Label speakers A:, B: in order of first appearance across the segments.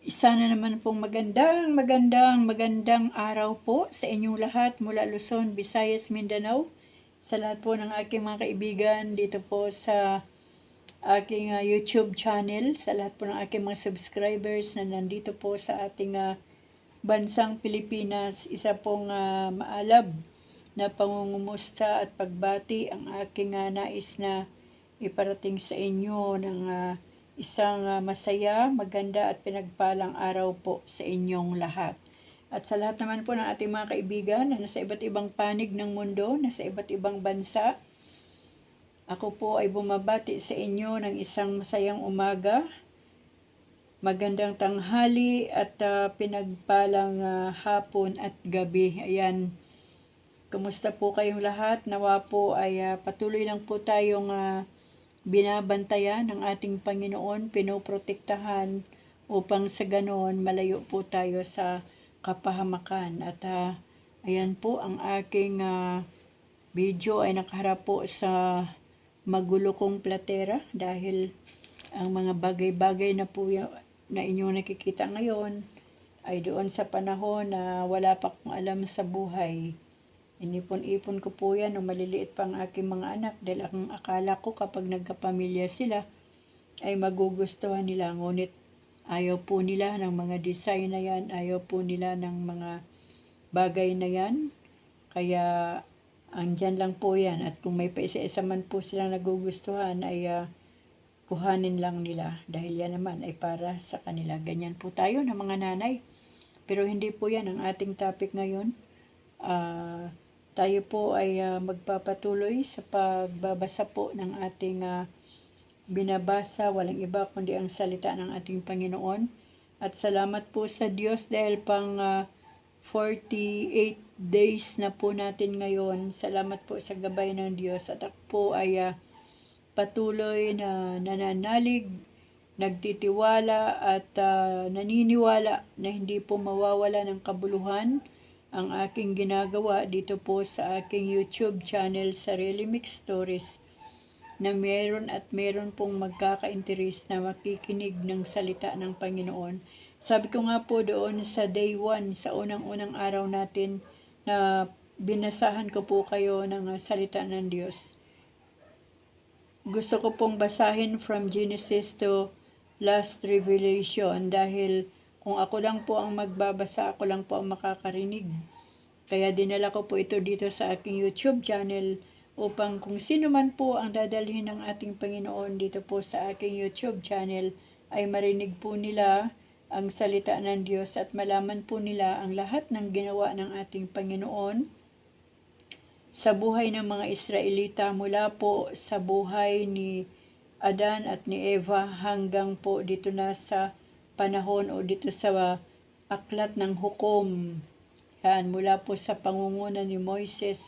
A: Isa na naman pong magandang araw po sa inyong lahat mula Luzon, Visayas, Mindanao. Sa lahat po ng aking mga kaibigan dito po sa aking YouTube channel, sa lahat po ng aking mga subscribers na nandito po sa ating bansang Pilipinas. Isa pong maalab na pangungumusta at pagbati ang aking nais na iparating sa inyo ng isang masaya, maganda at pinagpalang araw po sa inyong lahat. At sa lahat naman po ng ating mga kaibigan na nasa iba't ibang panig ng mundo, nasa iba't ibang bansa, ako po ay bumabati sa inyo ng isang masayang umaga, magandang tanghali at pinagpalang hapon at gabi. Ayan, kumusta po kayong lahat? Nawa po ay patuloy lang po tayong binabantayan ng ating Panginoon, pinoprotektahan upang sa ganoon malayo po tayo sa kapahamakan. At ayan po ang aking video ay nakaharap po sa magulo kong platera dahil ang mga bagay-bagay na po na inyong nakikita ngayon ay doon sa panahon na wala pa akong alam sa buhay. Inipon-ipon ko po yan nung maliliit pa ang aking mga anak dahil ang akala ko kapag nagkapamilya sila ay magugustuhan nila. Ngunit ayaw po nila ng mga design na yan, ayaw po nila ng mga bagay na yan. Kaya andyan lang po yan at kung may paisa-isa man po silang nagugustuhan ay kuhanin lang nila dahil yan naman ay para sa kanila. Ganyan po tayo ng mga nanay. Pero hindi po yan ang ating topic ngayon. Tayo po ay magpapatuloy sa pagbabasa po ng ating binabasa, walang iba kundi ang salita ng ating Panginoon. At salamat po sa Diyos dahil pang 48 days na po natin ngayon. Salamat po sa gabay ng Diyos at ako po ay patuloy na nananalig, nagtitiwala at naniniwala na hindi po mawawala ng kabuluhan ang aking ginagawa dito po sa aking YouTube channel, Sarili Mix Stories, na meron pong magkaka-interest na makikinig ng salita ng Panginoon. Sabi ko nga po doon sa day 1, sa unang-unang araw natin na binasahan ko po kayo ng salita ng Diyos. Gusto ko pong basahin from Genesis to last Revelation dahil kung ako lang po ang magbabasa, ako lang po ang makakarinig. Kaya dinala ko po ito dito sa aking YouTube channel upang kung sino man po ang dadalhin ng ating Panginoon dito po sa aking YouTube channel ay marinig po nila ang salita ng Diyos at malaman po nila ang lahat ng ginawa ng ating Panginoon sa buhay ng mga Israelita mula po sa buhay ni Adan at ni Eva hanggang po dito na sa panahon o dito sa aklat ng hukom. Yan, mula po sa pangunguna ni Moises,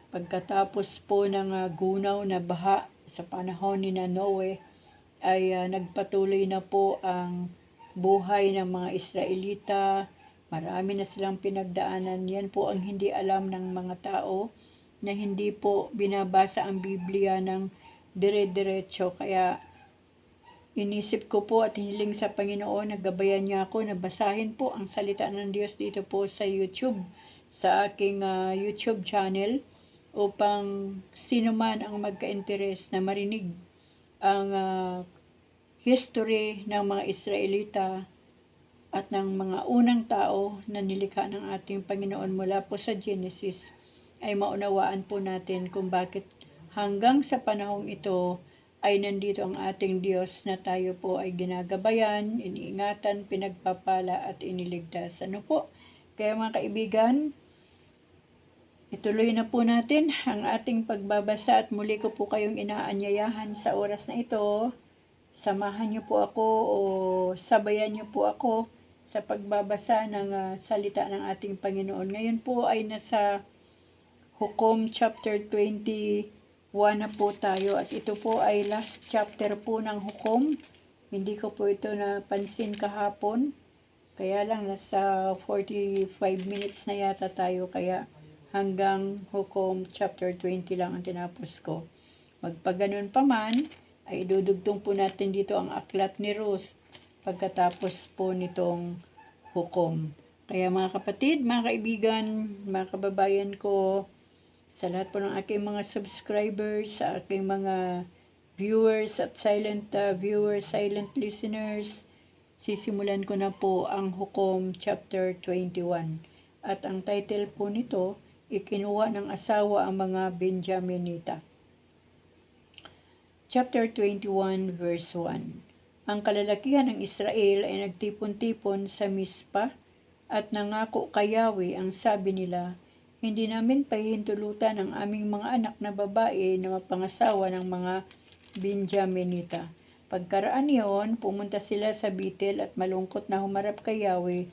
A: pagkatapos po ng gunaw na baha sa panahon ni Noe, ay nagpatuloy na po ang buhay ng mga Israelita. Marami na silang pinagdaanan. Yan po ang hindi alam ng mga tao na hindi po binabasa ang Biblia ng dire-diretso. Kaya inisip ko po at hiniling sa Panginoon na gabayan niya ako na basahin po ang salita ng Diyos dito po sa YouTube, sa aking YouTube channel, upang sino man ang magka-interes na marinig ang history ng mga Israelita at ng mga unang tao na nilikha ng ating Panginoon mula po sa Genesis, ay maunawaan po natin kung bakit hanggang sa panahong ito ay nandito ang ating Diyos na tayo po ay ginagabayan, iniingatan, pinagpapala at iniligtas. Ano po? Kaya mga kaibigan, ituloy na po natin ang ating pagbabasa at muli ko po kayong inaanyayahan sa oras na ito. Samahan niyo po ako o sabayan niyo po ako sa pagbabasa ng salita ng ating Panginoon. Ngayon po ay nasa Hukom chapter 21 na po tayo at ito po ay last chapter po ng Hukom. Hindi ko po ito napansin kahapon. Kaya lang nasa 45 minutes na yata tayo kaya hanggang Hukom chapter 20 lang ang tinapos ko. Magpaganon pa man ay idudugtong po natin dito ang aklat ni Ruth pagkatapos po nitong hukom. Kaya mga kapatid, mga kaibigan, mga kababayan ko, sa lahat po ng aking mga subscribers, sa aking mga viewers at silent viewers, silent listeners, sisimulan ko na po ang Hukom Chapter 21. At ang title po nito, Ikinuha ng asawa ang mga Benjaminita. Chapter 21 verse 1. Ang kalalakihan ng Israel ay nagtipon-tipon sa Mispa at nangako kay Yahweh. Ang sabi nila, hindi namin pahihintulutan ang aming mga anak na babae na mapangasawa ng mga Benjaminita. Pagkaraan niyon, pumunta sila sa Betel at malungkot na humarap kay Yahweh.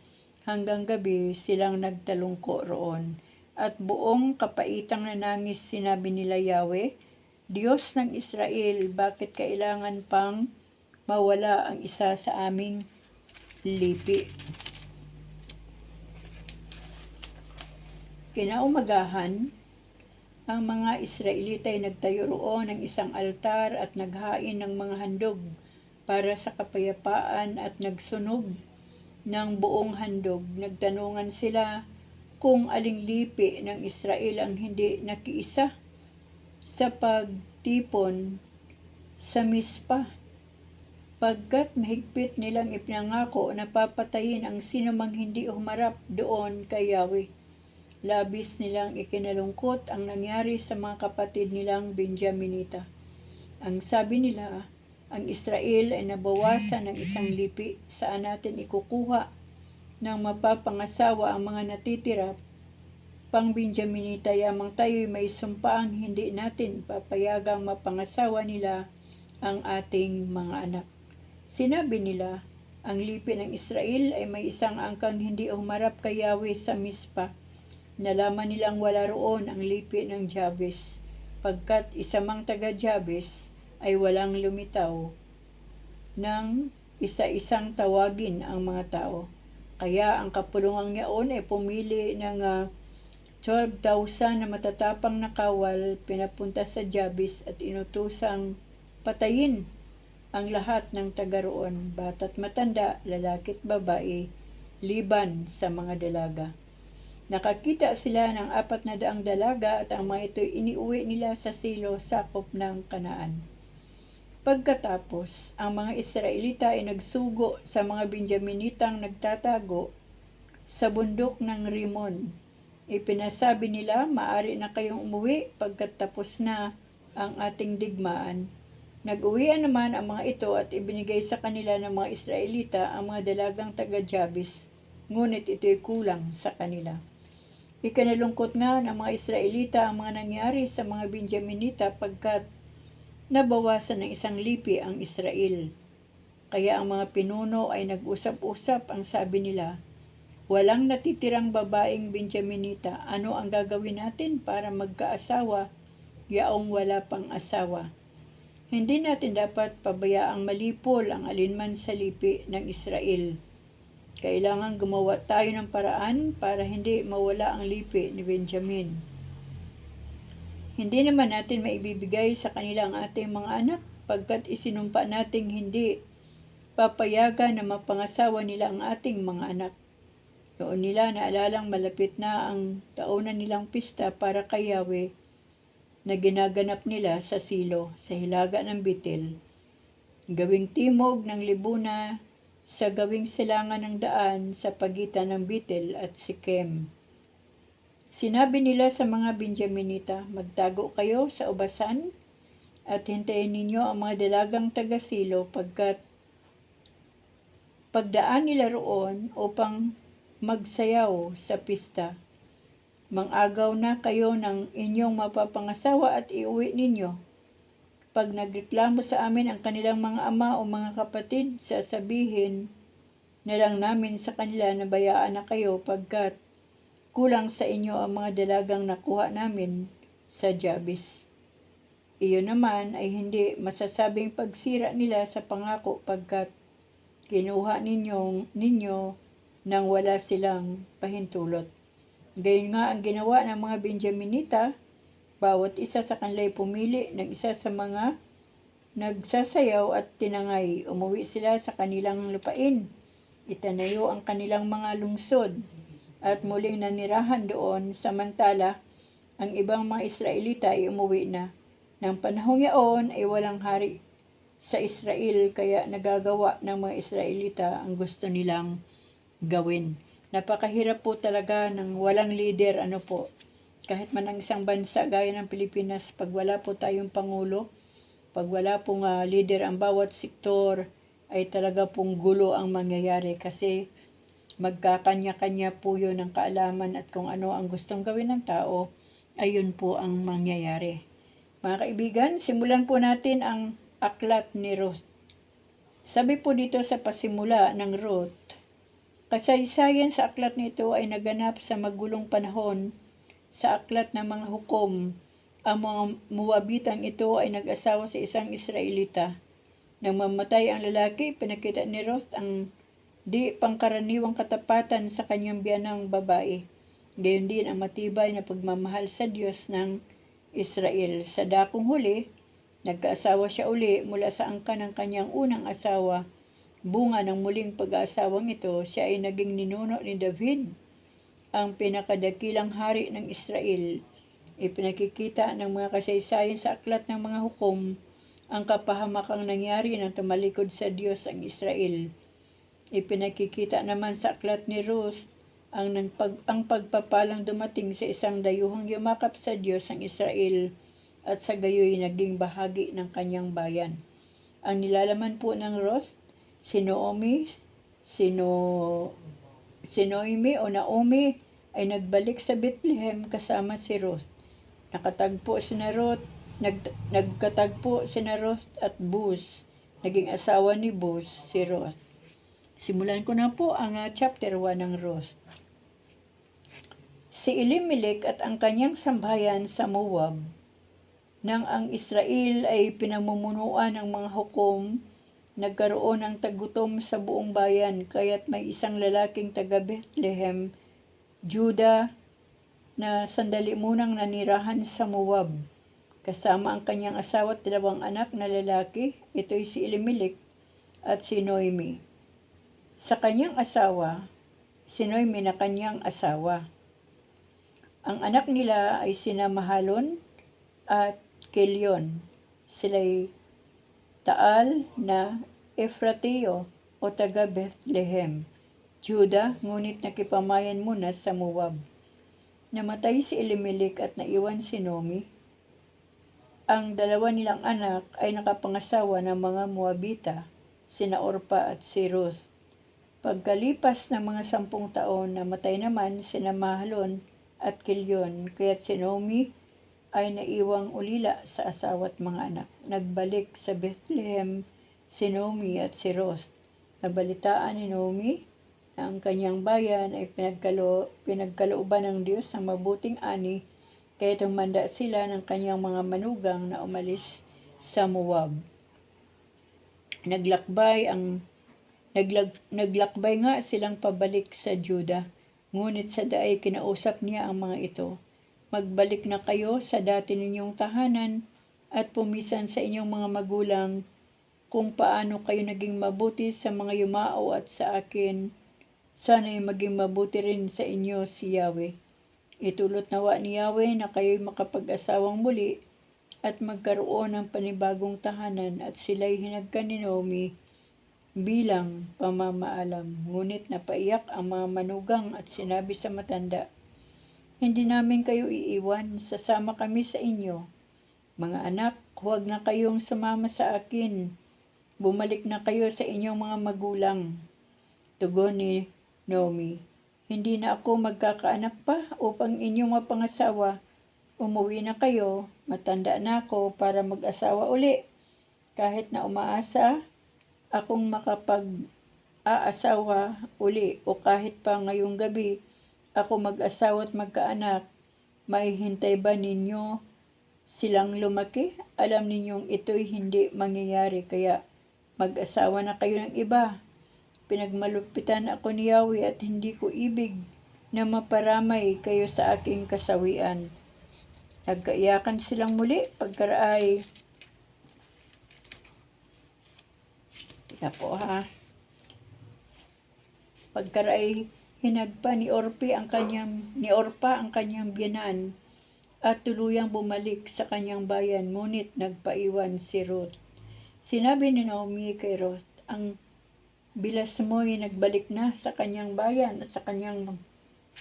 A: Hanggang gabi silang nagtalungko roon. At buong kapaitang nanangis sinabi nila, Yahweh, Diyos ng Israel, bakit kailangan pang mawala ang isa sa aming lipi? Kinaumagahan, ang mga Israelita ay nagtayo roon ng isang altar at naghain ng mga handog para sa kapayapaan at nagsunog ng buong handog. Nagtanungan sila kung aling lipi ng Israel ang hindi nakiisa sa pagtipon sa Mispa, pagkat mahigpit nilang ipinangako na papatayin ang sinumang hindi humarap doon kay Yahweh. Labis nilang ikinalungkot ang nangyari sa mga kapatid nilang Benjaminita. Ang sabi nila, ang Israel ay nabawasan ng isang lipi. Saan natin ikukuha ng mapapangasawa ang mga natitira pang Benjaminita? Yamang tayo'y may sumpaang hindi natin papayagang mapangasawa nila ang ating mga anak. Sinabi nila, ang lipi ng Israel ay may isang angkang hindi humarap kay Yahweh sa Mispa. Nalaman nilang wala roon ang lipi ng Jabes, pagkat isa mang taga Jabes ay walang lumitaw ng isa-isang tawagin ang mga tao. Kaya ang kapulungang yaon ay pumili ng 12,000 na matatapang na kawal, pinapunta sa Jabes at inutusang patayin ang lahat ng taga roon, bata't matanda, lalaki at babae, liban sa mga dalaga. Nakakita sila ng 400 dalaga at ang mga ito'y iniuwi nila sa Silo, sakop ng Kanaan. Pagkatapos, ang mga Israelita ay nagsugo sa mga Benjaminitang nagtatago sa bundok ng Rimon. Ipinasabi nila, maari na kayong umuwi pagkat tapos na ang ating digmaan. Nag-uwian naman ang mga ito at ibinigay sa kanila ng mga Israelita ang mga dalagang taga-Jabes, ngunit ito'y kulang sa kanila. Ikinalungkot nga ng mga Israelita ang mga nangyari sa mga Benjaminita pagkat nabawasan ng isang lipi ang Israel. Kaya ang mga pinuno ay nag-usap-usap. Ang sabi nila, walang natitirang babaeng Benjaminita. Ano ang gagawin natin para magkaasawa, yaong wala pang asawa? Hindi natin dapat pabayaang malipol ang alinman sa lipi ng Israel. Kailangan gumawa tayo ng paraan para hindi mawala ang lipi ni Benjamin. Hindi naman natin maibibigay sa kanila ang ating mga anak, pagkat isinumpa nating hindi papayagan na mapangasawa nila ang ating mga anak. Noon nila naalalang malapit na ang taunan nilang pista para kay Yahweh na ginaganap nila sa Silo, sa hilaga ng Betel, gawing timog ng Libuna, sa gawing silangan ng daan sa pagitan ng Betel at Sikem. Sinabi nila sa mga Benjaminita, magtago kayo sa ubasan at hintayin ninyo ang mga dalagang taga-Silo, pagkat pagdaan nila roon upang magsayaw sa pista. Mangagaw na kayo ng inyong mapapangasawa at iuwi ninyo. Pag nagreklamo sa amin ang kanilang mga ama o mga kapatid, sasabihin na lang namin sa kanila na bayaan na kayo, pagkat kulang sa inyo ang mga dalagang nakuha namin sa Jabes. Iyon naman ay hindi masasabing pagsira nila sa pangako, pagkat kinuha ninyo nang wala silang pahintulot. Gayon nga ang ginawa ng mga Benjaminita. Bawat isa sa kanila ay pumili ng isa sa mga nagsasayaw at tinangay. Umuwi sila sa kanilang lupain. Itinayo ang kanilang mga lungsod at muling nanirahan doon, samantala ang ibang mga Israelita ay umuwi na. Nang panahong yaon ay walang hari sa Israel, kaya nagagawa ng mga Israelita ang gusto nilang gawin. Napakahirap po talaga ng walang leader, kahit man ang isang bansa gaya ng Pilipinas, pag wala po tayong pangulo, pag wala pong leader ang bawat sektor, ay talaga pong gulo ang mangyayari kasi magkakanya-kanya po yun ng kaalaman at kung ano ang gustong gawin ng tao, ayun po ang mangyayari. Mga kaibigan, simulan po natin ang aklat ni Ruth. Sabi po dito sa pasimula ng Ruth, kasaysayan sa aklat nito ay naganap sa magulong panahon. Sa aklat ng mga hukom, ang mga Moabitang ito ay nag-asawa sa isang Israelita. Nang mamatay ang lalaki, pinakita ni Ruth ang di pangkaraniwang katapatan sa kanyang biyanang babae. Gayon din ang matibay na pagmamahal sa Diyos ng Israel. Sa dakong huli, nagkaasawa siya uli mula sa angkan ng kanyang unang asawa. Bunga ng muling pag-aasawang ito, siya ay naging ninuno ni David, ang pinakadakilang hari ng Israel. Ipinakikita ng mga kasaysayan sa aklat ng mga hukom ang kapahamakang nangyari nang tumalikod sa Diyos ang Israel. Ipinakikita naman sa aklat ni Ruth ang pagpapalang dumating sa isang dayuhang yumakap sa Diyos ang Israel at sa gayoy naging bahagi ng kanyang bayan. Ang nilalaman po ng Ruth, si Naomi o Naomi ay nagbalik sa Bethlehem kasama si Ruth. Nagkatagpo sina Ruth at Boaz. Naging asawa ni Boaz si Ruth. Simulan ko na po ang chapter 1 ng Ruth. Si Elimelech at ang kanyang sambahayan sa Moab. Nang ang Israel ay pinamumunuan ng mga hukom, nagkaroon ng tagutom sa buong bayan, kaya't may isang lalaking taga Bethlehem, Juda, na sandali munang nanirahan sa Moab, kasama ang kanyang asawa at 2 anak na lalaki. Ito'y si Elimelech at si Noemi. Sa kanyang asawa, si Noemi na kanyang asawa. Ang anak nila ay sina Mahalon at Kelion. Sila'y Taal na Efrateo o taga Bethlehem, Juda, ngunit nakipamayan muna sa Moab. Namatay si Elimelech at naiwan si Noemi. Ang 2 nilang anak ay nakapangasawa ng mga Moabita, sina Orpa at si Ruth. Pagkalipas ng mga 10 taon, namatay naman sina Mahalon at Kelion, kaya't si Noemi ay naiwang ulila sa asawa at mga anak. Nagbalik sa Bethlehem si Noemi at si Ruth. Nabalitaan ni Noemi na ang kanyang bayan ay pinagkalooban ng Diyos ng mabuting ani, kaya tumanda sila ng kanyang mga manugang na umalis sa Moab. Naglakbay nga silang pabalik sa Juda, ngunit sa daay kinausap niya ang mga ito. Magbalik na kayo sa dati ninyong tahanan at pumisan sa inyong mga magulang kung paano kayo naging mabuti sa mga yumao at sa akin. Sana'y maging mabuti rin sa inyo si Yahweh. Itulot nawa ni Yahweh na kayo'y makapag-asawang muli at magkaroon ng panibagong tahanan, at sila'y hinagkan ni Naomi bilang pamamaalam. Ngunit napaiyak ang mga manugang at sinabi sa matanda, "Hindi namin kayo iiwan, sasama kami sa inyo. Mga anak, huwag na kayong sumama sa akin. Bumalik na kayo sa inyong mga magulang." Tugon ni Naomi, "Hindi na ako magkakaanak pa upang inyong mapangasawa. Umuwi na kayo, matanda na ako para mag-asawa uli. Kahit na umaasa akong makapag-aasawa uli o kahit pa ngayong gabi ako mag-asawa at magkaanak, maihintay ba ninyo silang lumaki? Alam ninyong ito'y hindi mangyayari, kaya mag-asawa na kayo ng iba. Pinagmalupitan ako ni Yahweh at hindi ko ibig na maparamay kayo sa aking kasawian." Nagkaiyakan silang muli. Pagkaraay, Tika po ha. Pagkaray hinagpa ni Orpa ang kanyang biyanan at tuluyang bumalik sa kanyang bayan, ngunit nagpaiwan si Ruth. Sinabi ni Naomi kay Ruth, ang bilas mo'y nagbalik na sa kanyang bayan at sa kanyang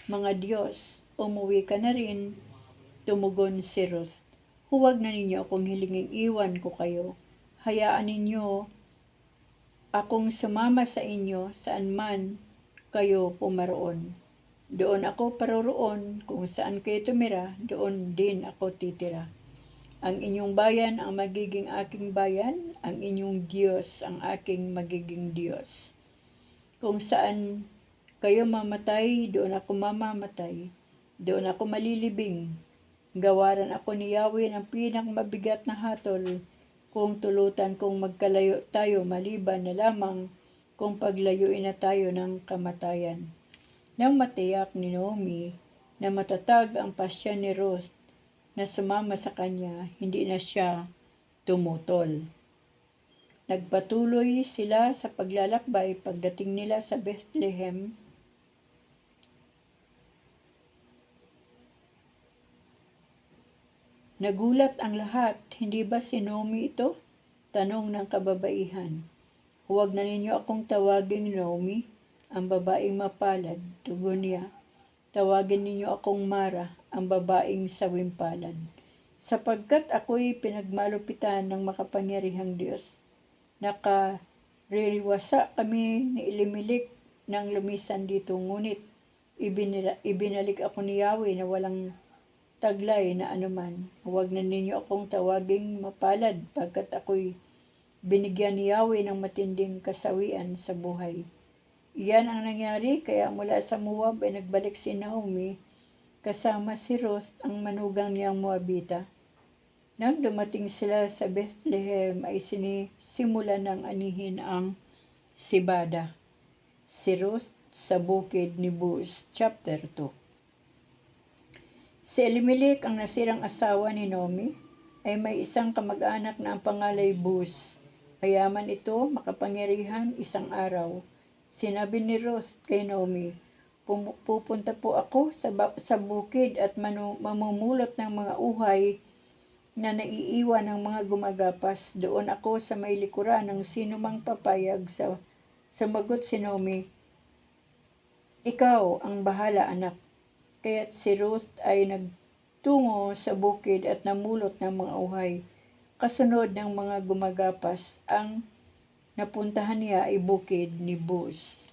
A: mga Diyos. Umuwi ka na rin. Tumugon si Ruth, huwag na ninyo akong hilinging iwan ko kayo. Hayaan ninyo akong sumama sa inyo saan man kayo pumaroon. Doon ako paroroon, kung saan kayo tumira, doon din ako titira. Ang inyong bayan ang magiging aking bayan, ang inyong Diyos ang aking magiging Diyos. Kung saan kayo mamatay, doon ako mamamatay. Doon ako malilibing. Gawaran ako ni Yahweh ng pinakamabigat na hatol, kung tulutan kong magkalayo tayo maliban na lamang kung paglayuin na tayo ng kamatayan. Nang matiyak ni Naomi na matatag ang pasya ni Ruth na sumama sa kanya, hindi na siya tumutol. Nagpatuloy sila sa paglalakbay. Pagdating nila sa Bethlehem, nagulat ang lahat. Hindi ba si Naomi ito? Tanong ng kababaihan. Huwag na ninyo akong tawaging Naomi, ang babaeng mapalad, tugon niya. Tawagin ninyo akong Mara, ang babaeng sawimpalad, sapagkat ako'y pinagmalupitan ng makapangyarihang Diyos. Nakaririwasa kami ni Elimelech nang lumisan dito, ngunit ibinalik ako ni Yahweh na walang taglay na anuman. Huwag na ninyo akong tawaging mapalad, pagkat ako'y binigyan ni Yahweh ng matinding kasawian sa buhay. Iyan ang nangyari, kaya mula sa Moab ay nagbalik si Naomi kasama si Ruth, ang manugang niyang Moabita. Nang dumating sila sa Bethlehem ay sinisimulan ng anihin ang sibada. Si Ruth sa bukid ni Buz, chapter 2. Si Elimelech, ang nasirang asawa ni Naomi, ay may isang kamag-anak na ang pangalay Buz. Mayaman ito, makapangyarihan. Isang araw, sinabi ni Ruth kay Naomi, pupunta po ako sa bukid at mamumulot ng mga uhay na naiiwan ng mga gumagapas. Doon ako sa may likuran ng sino mang papayag. Sumagot si Naomi, ikaw ang bahala, anak. Kaya't si Ruth ay nagtungo sa bukid at namulot ng mga uhay. Kasunod ng mga gumagapas, ang napuntahan niya ay bukid ni Buz.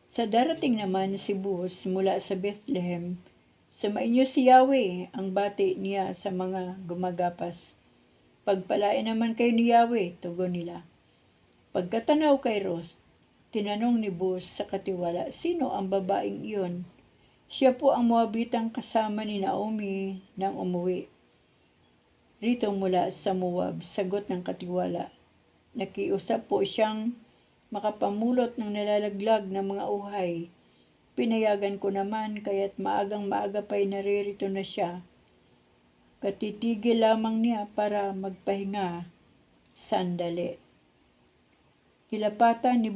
A: Sa darating naman si Buz mula sa Bethlehem, sumainyo si Yahweh, ang bati niya sa mga gumagapas. Pagpalain naman kayo ni Yahweh, tugon nila. Pagkatanaw kay Ruth, tinanong ni Buz sa katiwala, sino ang babaeng iyon? Siya po ang Moabitang kasama ni Naomi nang umuwi rito mula sa Moab. Sagot ng katiwala. Nakiusap po siyang makapamulot ng nalalaglag na mga uhay. Pinayagan ko naman, kaya't maagang-maaga pa'y naririto na siya. Katitigil lamang niya para magpahinga sandali. Nilapitan ni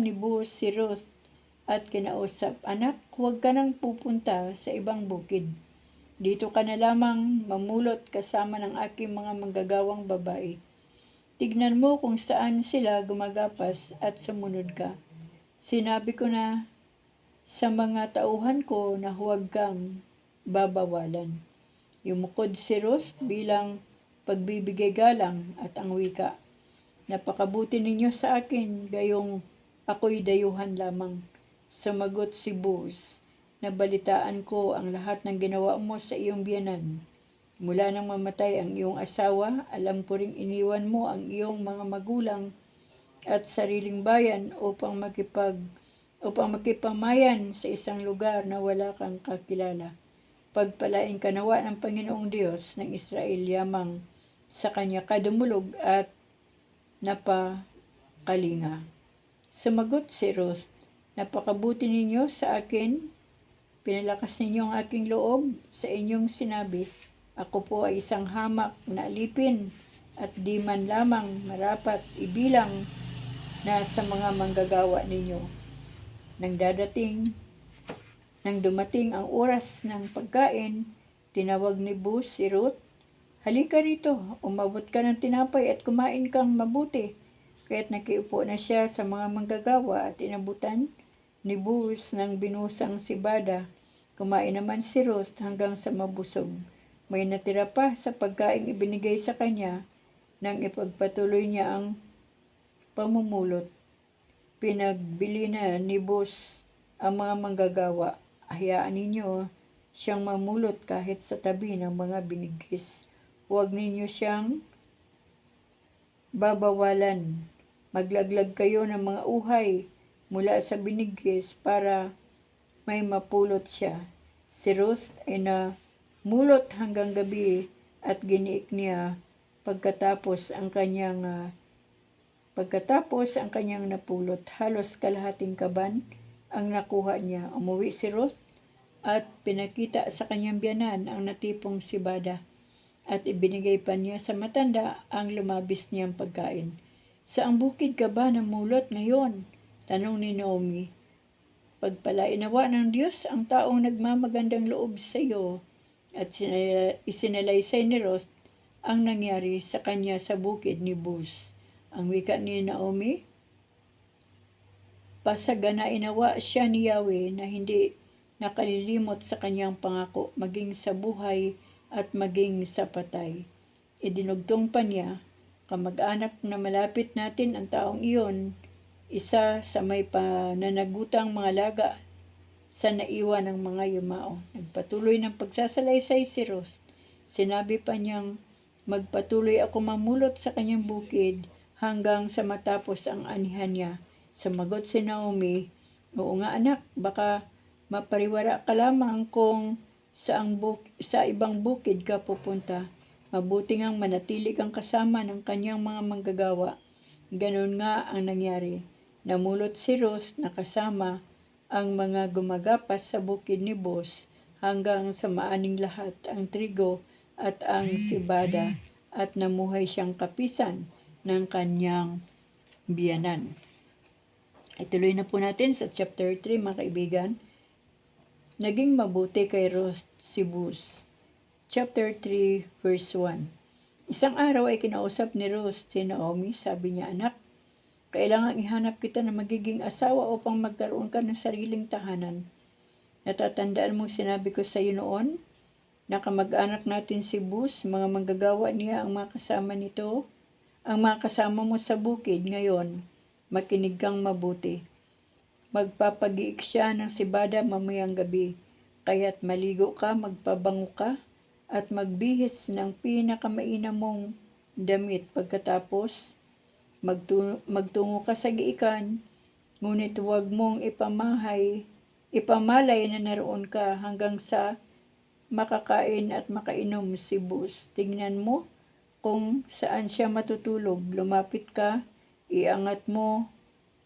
A: Buz si Ruth at kinausap, anak, huwag ka nang pupunta sa ibang bukid. Dito ka na lamang mamulot kasama ng aking mga manggagawang babae. Tignan mo kung saan sila gumagapas at sumunod ka. Sinabi ko na sa mga tauhan ko na huwag kang babawalan. Yumukod si Ruth bilang pagbibigay galang at ang wika, napakabuti ninyo sa akin, gayong ako'y dayuhan lamang. Sumagot si Buz, nabalitaan ko ang lahat ng ginawa mo sa iyong biyanan. Mula nang mamatay ang iyong asawa, alam ko ring iniwan mo ang iyong mga magulang at sariling bayan upang makipamayan sa isang lugar na wala kang kakilala. Pagpalain ka nawa ng Panginoong Diyos ng Israel, yamang sa kanya kadumulog at napakalinga. Sumagot si Ruth, napakabuti ninyo sa akin. Pinalakas ninyo ang aking loob sa inyong sinabi. Ako po ay isang hamak na alipin at di man lamang marapat ibilang na sa mga manggagawa ninyo. Nang dumating ang oras ng pagkain, tinawag ni Boaz si Ruth, "Halika rito, umabot ka ng tinapay at kumain kang mabuti." Kaya't nakiupo na siya sa mga manggagawa at inabutan ni Boaz ng binusang sibada. Kumain naman si Ruth hanggang sa mabusog. May natira pa sa pagkaing ibinigay sa kanya nang ipagpatuloy niya ang pamumulot. Pinagbili na ni Boaz ang mga manggagawa. Hayaan ninyo siyang mamulot kahit sa tabi ng mga binigis. Huwag ninyo siyang babawalan. Maglaglag kayo ng mga uhay mula sa binigis para may mapulot siya. Si Ruth ay namulot hanggang gabi at giniik niya pagkatapos ang kanyang napulot. Halos kalahating kaban ang nakuha niya. Umuwi si Ruth at pinakita sa kanyang biyanan ang natipong sibada at ibinigay pa niya sa matanda ang lumabis niyang pagkain. "Saang bukid ka ba namulot ngayon?" tanong ni Naomi. "Pagpalain nawa ng Diyos ang taong nagmamagandang loob sa iyo." At isinalaysay ni Ruth ang nangyari sa kanya sa bukid ni Boaz. Ang wika ni Naomi, "Pasaganain nawa siya ni Yahweh na hindi nakalilimot sa kanyang pangako, maging sa buhay at maging sa patay." Idinugtong pa niya, "Kamag-anak na malapit natin ang taong iyon, isa sa may pananagutang mga laga sa naiwan ng mga yumao." Nagpatuloy ng pagsasalaysay si Ruth. Sinabi pa niyang, "Magpatuloy ako mamulot sa kanyang bukid hanggang sa matapos ang anihan niya." Sumagot si Naomi, "Oo nga anak, baka mapariwara ka lamang kung sa ibang bukid ka pupunta. Mabuti ngang manatili kang kasama ng kanyang mga manggagawa." Ganun nga ang nangyari. Namulot si Ruth na kasama ang mga gumagapas sa bukid ni Boaz hanggang sa maaning lahat ang trigo at ang sibada at namuhay siyang kapisan ng kanyang biyanan. Ituloy na po natin sa chapter 3 mga kaibigan. Naging mabuti kay Ruth si Boaz. Chapter 3 verse 1. Isang araw ay kinausap ni Ruth si Naomi. Sabi niya, "Anak, kailangang ihanap kita na magiging asawa upang magkaroon ka ng sariling tahanan. Natatandaan mo sinabi ko sa iyo noon na kamag-anak natin si Boaz, mga manggagawa niya ang mga kasama nito, ang mga kasama mo sa bukid. Ngayon, makinig kang mabuti. Magpapagiik siya ng sibada mamayang gabi, kaya't maligo ka, magpabango ka, at magbihis ng pinakamainam mong damit. Pagkatapos, magtungo ka sa giikan, ngunit huwag mong ipamalay na naroon ka hanggang sa makakain at makainom si Boaz. Tingnan mo kung saan siya matutulog. Lumapit ka, iangat mo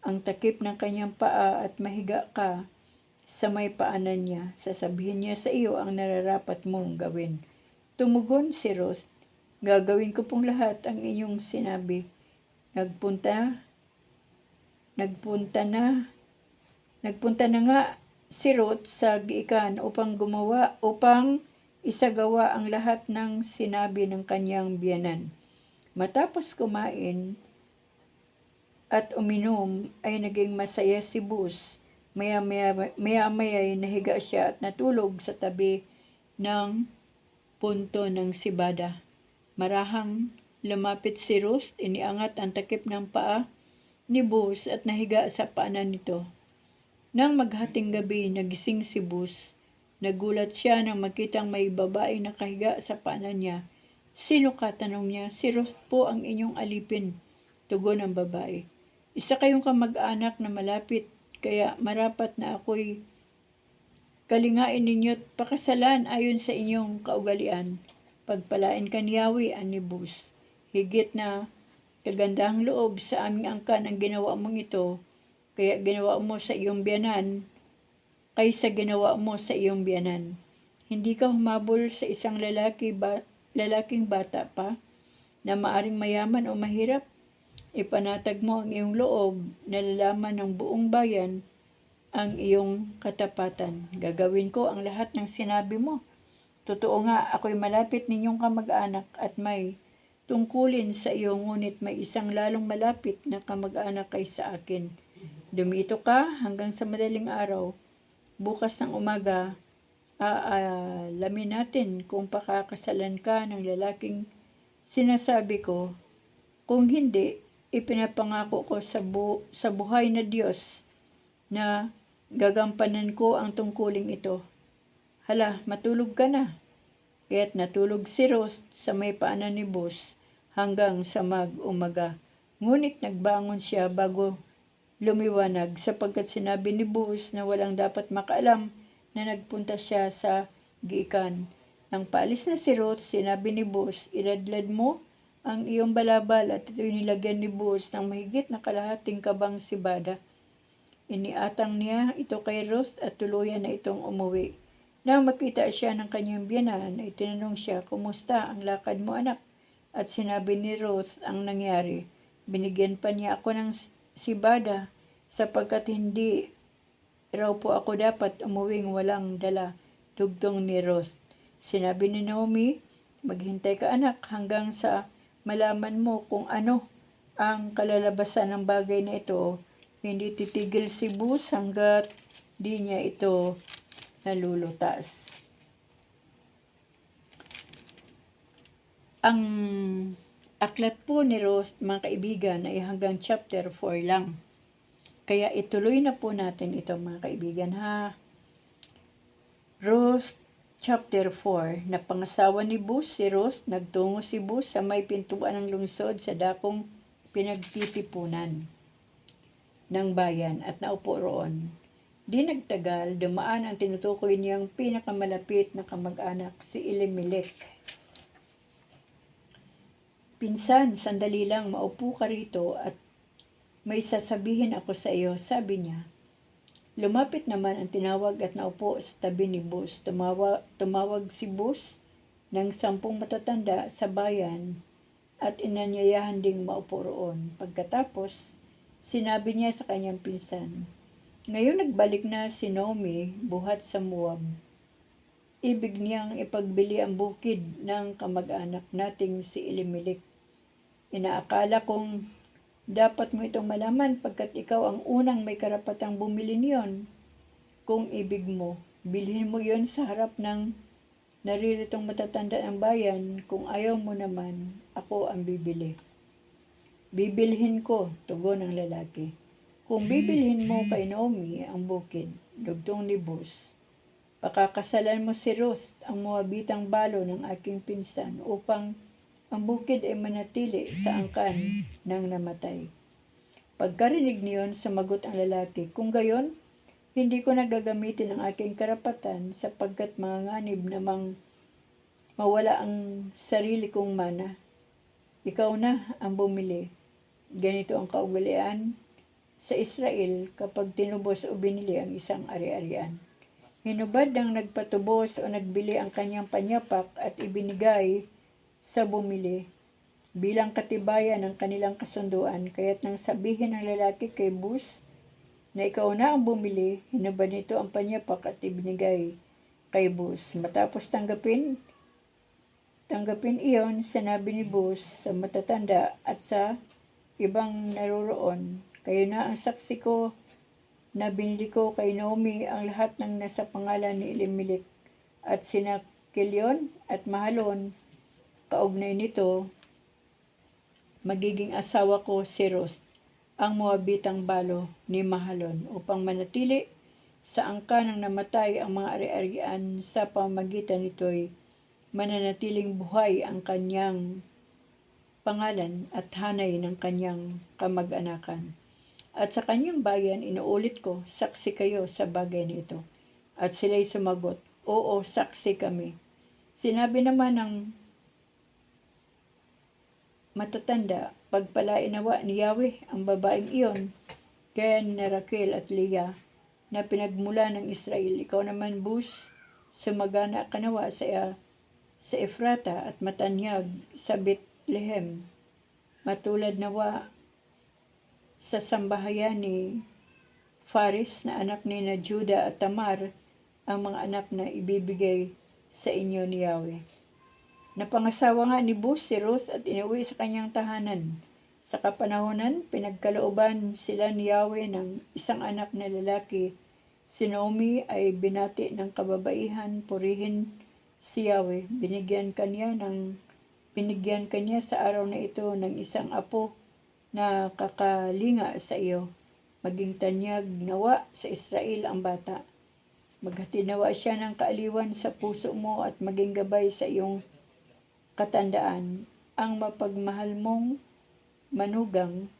A: ang takip ng kanyang paa at mahiga ka sa may paanan niya. Sasabihin niya sa iyo ang nararapat mong gawin." Tumugon si Ruth, "Gagawin ko pong lahat ang inyong sinabi." Nagpunta na nga si Ruth sa giikan upang isagawa ang lahat ng sinabi ng kanyang biyanan. Matapos kumain at uminom ay naging masaya si Boaz. Maya-maya ay nahiga siya at natulog sa tabi ng punto ng sibada. Marahang lumapit si Ruth, iniangat ang takip ng paa ni Boaz at nahiga sa paanan nito. Nang maghating gabi, nagising si Boaz. Nagulat siya nang makitang may babae nakahiga sa paanan niya. "Sino ka?" tanong niya. "Si Ruth po ang inyong alipin," tugon ng babae. "Isa kayong kamag-anak na malapit, kaya marapat na ako'y kalingain ninyo't pakasalan ayon sa inyong kaugalian. Pagpalain ka ni Yahweh," ani Boaz. "Higit na kagandahang loob sa aming angkan ang ginawa mong ito, kaysa ginawa mo sa iyong biyanan. Hindi ka humabol sa isang lalaking bata pa, na maaring mayaman o mahirap. Ipanatag mo ang iyong loob, nalalaman ng buong bayan ang iyong katapatan. Gagawin ko ang lahat ng sinabi mo. Totoo nga, ako'y malapit ninyong kamag-anak at may tungkulin sa iyo, ngunit may isang lalong malapit na kamag-anak kaysa akin. Dumito ka hanggang sa madaling araw. Bukas ng umaga, aalamin natin kung pakakasalan ka ng lalaking sinasabi ko. Kung hindi, ipinapangako ko sa buhay na Diyos na gagampanan ko ang tungkuling ito. Hala, matulog ka na. Kaya't natulog si Ruth sa may paanan ni Boaz hanggang sa mag-umaga. Ngunit nagbangon siya bago lumiwanag sapagkat sinabi ni Boaz na walang dapat makaalam na nagpunta siya sa giikan. Nang paalis na si Ruth, sinabi ni Boaz, iladlad mo ang iyong balabal, at ito'y nilagyan ni Boaz ng mahigit na kalahating kabang sibada. Iniatang niya ito kay Ruth at tuluyan na itong umuwi. Nang makita siya ng kanyang biyenan, ay tinanong siya, kumusta ang lakad mo, anak? At sinabi ni Ruth ang nangyari. Binigyan pa niya ako ng sibada sapagkat hindi raw po ako dapat umuwing walang dala. Dugtong ni Ruth. Sinabi ni Naomi, maghintay ka, anak, hanggang sa malaman mo kung ano ang kalalabasan ng bagay na ito. Hindi titigil si Boaz hanggat di niya ito nalulutas. Ang aklat po ni Ruth, mga kaibigan, ay hanggang chapter 4 lang. Kaya ituloy na po natin ito, mga kaibigan, ha. Ruth chapter 4, napangasawa ni Boaz si Ruth, nagtungo si Boaz sa may pintuan ng lungsod sa dakong pinagtitipunan ng bayan at naupo roon. Di nagtagal, dumaan ang tinutukoy niyang pinakamalapit na kamag-anak, si Elimelech. Pinsan, sandali lang, maupo ka rito at may sasabihin ako sa iyo, sabi niya. Lumapit naman ang tinawag at naupo sa tabi ni Boaz. Tumawag si Boaz ng 10 matatanda sa bayan at inanyayahan ding maupo roon. Pagkatapos, sinabi niya sa kanyang pinsan, ngayon nagbalik na si Naomi buhat sa Moab. Ibig niyang ipagbili ang bukid ng kamag-anak nating si Elimelech. Inaakala kong dapat mo itong malaman pagkat ikaw ang unang may karapatang bumili niyon. Kung ibig mo, bilhin mo yon sa harap ng nariritong matatanda ng bayan. Kung ayaw mo naman, ako ang bibili. Bibilhin ko, tugon ng lalaki. Kung bibilhin mo kay Naomi ang bukid, dugtong ni Boaz, pakakasalan mo si Ruth, ang Moabitang balo ng aking pinsan, upang ang bukid ay manatili sa angkan ng namatay. Pagkarinig niyon, sumagot ang lalaki, kung gayon, hindi ko nagagamitin ang aking karapatan sapagkat manganganib namang mawala ang sarili kong mana. Ikaw na ang bumili. Ganito ang kaugalian sa Israel kapag tinubos o binili ang isang ari-arian. Hinubad ng nagpatubos o nagbili ang kanyang panyapak at ibinigay sa bumili bilang katibayan ng kanilang kasunduan. Kaya't nang sabihin ng lalaki kay Boaz na ikaw na ang bumili, hinubad nito ang panyapak at ibinigay kay Boaz. Matapos tanggapin iyon, sinabi ni Boaz sa matatanda at sa ibang naroroon, kayo na ang saksi ko na binili ko kay Naomi ang lahat ng nasa pangalan ni Elimelech at sina Kilion at Mahalon. Kaugnay nito, magiging asawa ko si Ruth, ang Moabitang balo ni Mahalon, upang manatili sa angkan ng namatay ang mga ari-arian. Sa pamamagitan nito'y mananatiling buhay ang kanyang pangalan at hanay ng kanyang kamag-anakan. At sa kanyang bayan, inuulit ko, saksi kayo sa bagay na ito. At sila'y sumagot, oo, saksi kami. Sinabi naman ng matatanda, pagpalain nawa ni Yahweh ang babaeng iyon, kaya ni Raquel at Leah na pinagmula ng Israel. Ikaw naman, Boaz, sumagana ka nawa sa Efrata at matanyag sa Bethlehem. Matulad nawa sa sambahayan ni Faris na anak ni na Juda at Tamar, ang mga anak na ibibigay sa inyo ni Yahweh. Napangasawa nga ni Bus si Ruth at inuwi sa kanyang tahanan. Sa kapanahonan, pinagkalooban sila ni Yahweh ng isang anak na lalaki. Si Naomi ay binati ng kababaihan, purihin si Yahweh. Binigyan kanya sa araw na ito ng isang apo na kakalinga sa iyo. Maging tanyag nawa sa Israel ang bata. Maghatid nawa siya ng kaaliwan sa puso mo at maging gabay sa iyong katandaan. Ang mapagmahal mong manugang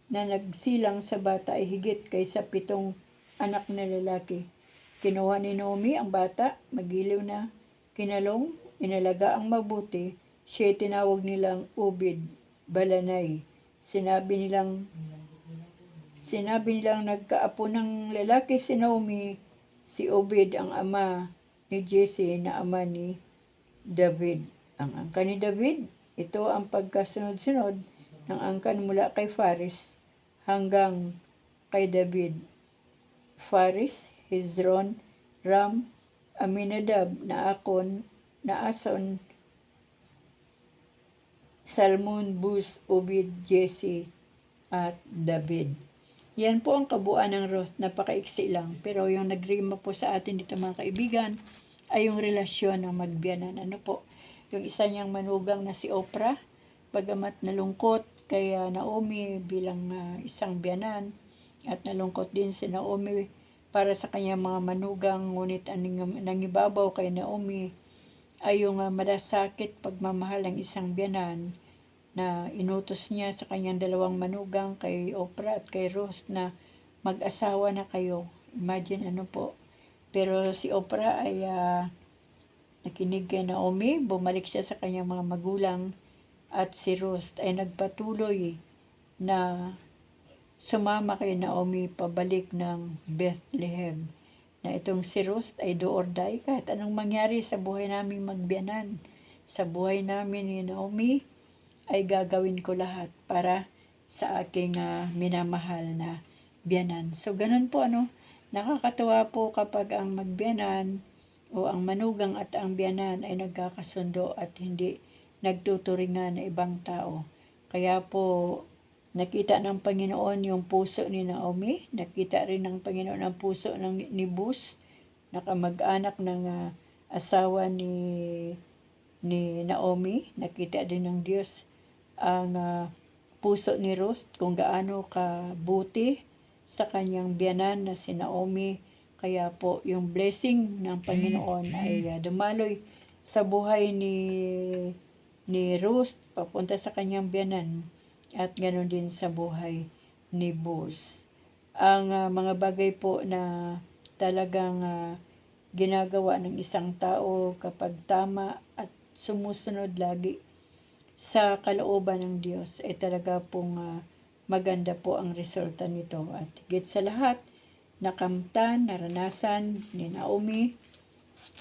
A: na nagsilang sa bata ay higit kaysa 7 anak na lalaki. Kinuha ni Naomi ang bata, magiliw na, kinalong, inalaga ang mabuti. Siya tinawag nilang Obed, Balanay. Sinabi nilang nagkaapo ng lalaki si Naomi, si Obed ang ama ni Jesse na ama ni David. Ang angkan ni David, ito ang pagkasunod-sunod ng angkan mula kay Faris hanggang kay David. Faris, Hezron, Ram, Aminadab, Naakon, Naason, Salmon, Bus, Obed, Jesse, at David. Yan po ang kabuuan ng Ruth. Napakaiksi lang. Pero yung nagrima po sa atin dito mga kaibigan ay yung relasyon ng magbiyanan. Ano po? Yung isa niyang manugang na si Oprah, bagamat nalungkot kay Naomi bilang isang biyanan, at nalungkot din si Naomi para sa kanyang mga manugang, ngunit ang nangibabaw kay Naomi ay yung malasakit pagmamahal ng isang biyanan na inutos niya sa kanyang 2 manugang, kay Oprah at kay Ruth, na mag-asawa na kayo. Imagine ano po. Pero si Oprah ay nakinig kay Naomi, bumalik siya sa kanyang mga magulang, at si Ruth ay nagpatuloy na sumama kay Naomi pabalik ng Bethlehem. Na itong si Ruth ay do or die, kahit anong mangyari sa buhay naming magbiyanan, sa buhay namin ni Naomi, ay gagawin ko lahat para sa aking minamahal na biyanan. So ganun po nakakatuwa po kapag ang magbiyanan o ang manugang at ang biyanan ay nagkakasundo at hindi nagtuturingan na ibang tao. Kaya po nakita ng Panginoon yung puso ni Naomi, nakita rin ng Panginoon ang puso ni Bus, nakamag-anak ng asawa ni Naomi. Nakita din ng Diyos ang puso ni Ruth, kung gaano kabuti sa kanyang biyanan na si Naomi. Kaya po yung blessing ng Panginoon ay dumaloy sa buhay ni Ruth papunta sa kanyang biyanan, at ganoon din sa buhay ni Bus. Ang mga bagay po na talagang ginagawa ng isang tao kapag tama at sumusunod lagi sa kalooban ng Diyos ay talaga pong maganda po ang resulta nito. At higit sa lahat, nakamtan, naranasan ni Naomi,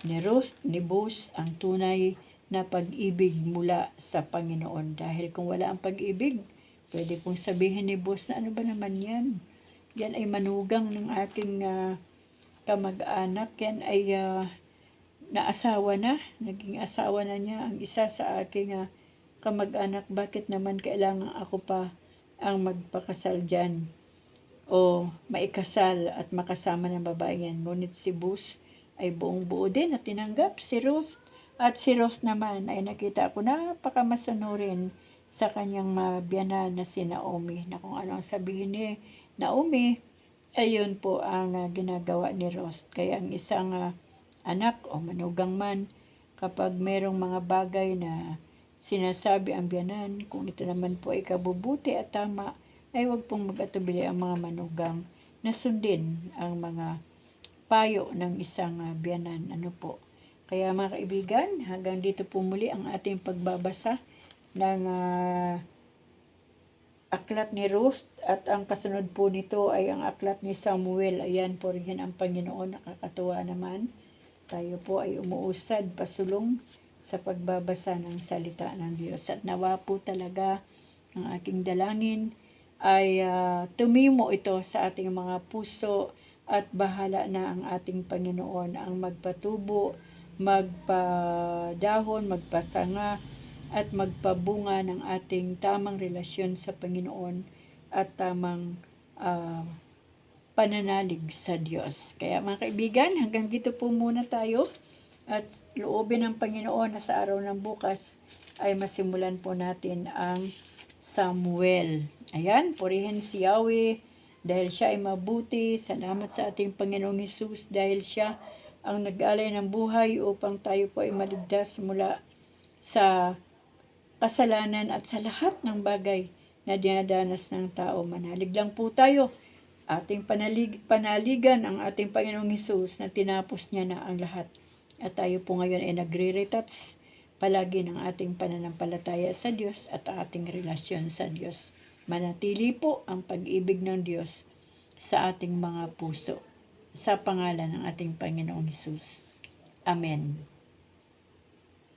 A: ni Ruth, ni Bus ang tunay na pag-ibig mula sa Panginoon. Dahil kung wala ang pag-ibig, pwede pong sabihin ni Bus na ano ba naman yan? Yan ay manugang ng aking kamag-anak. Yan ay naasawa na. Naging asawa na niya ang isa sa aking kamag-anak. Bakit naman kailangan ako pa ang magpakasal dyan o maikasal at makasama ng babae yan? Ngunit si Bus ay buong buo din at tinanggap si Ruth. At si Ruth naman ay nakita ko napakamasanurin sa kanyang biyanan na si Naomi, na kung ano ang sabihin ni Naomi, ayun po ang ginagawa ni Ruth. Kaya ang isang anak o manugang man, kapag merong mga bagay na sinasabi ang biyanan, kung ito naman po ay kabubuti at tama, ay huwag pong mag-atubili ang mga manugang na sundin ang mga payo ng isang biyanan. Ano po? Kaya mga kaibigan, hanggang dito po muli ang ating pagbabasa ng aklat ni Ruth, at ang kasunod po nito ay ang aklat ni Samuel. Ayan, purihin ang Panginoon, nakakatuwa naman. Tayo po ay umuusad pasulong sa pagbabasa ng salita ng Diyos. At nawa po talaga ang aking dalangin ay tumimo ito sa ating mga puso at bahala na ang ating Panginoon ang magpatubo, magpadahon, magpasanga at magpabunga ng ating tamang relasyon sa Panginoon at tamang pananalig sa Diyos. Kaya mga kaibigan, hanggang dito po muna tayo at loobin ng Panginoon na sa araw ng bukas ay masimulan po natin ang Samuel. Ayan, purihin si Yahweh dahil siya ay mabuti. Salamat sa ating Panginoong Hesus dahil siya ang nag-alay ng buhay upang tayo po ay maligtas mula sa kasalanan at sa lahat ng bagay na dinadanas ng tao. Manalig lang po tayo. Ating panaligan ang ating Panginoong Hesus na tinapos niya na ang lahat. At tayo po ngayon ay nagre-retouch palagi ng ating pananampalataya sa Diyos at ating relasyon sa Diyos. Manatili po ang pag-ibig ng Diyos sa ating mga puso. Sa pangalan ng ating Panginoong Hesus. Amen.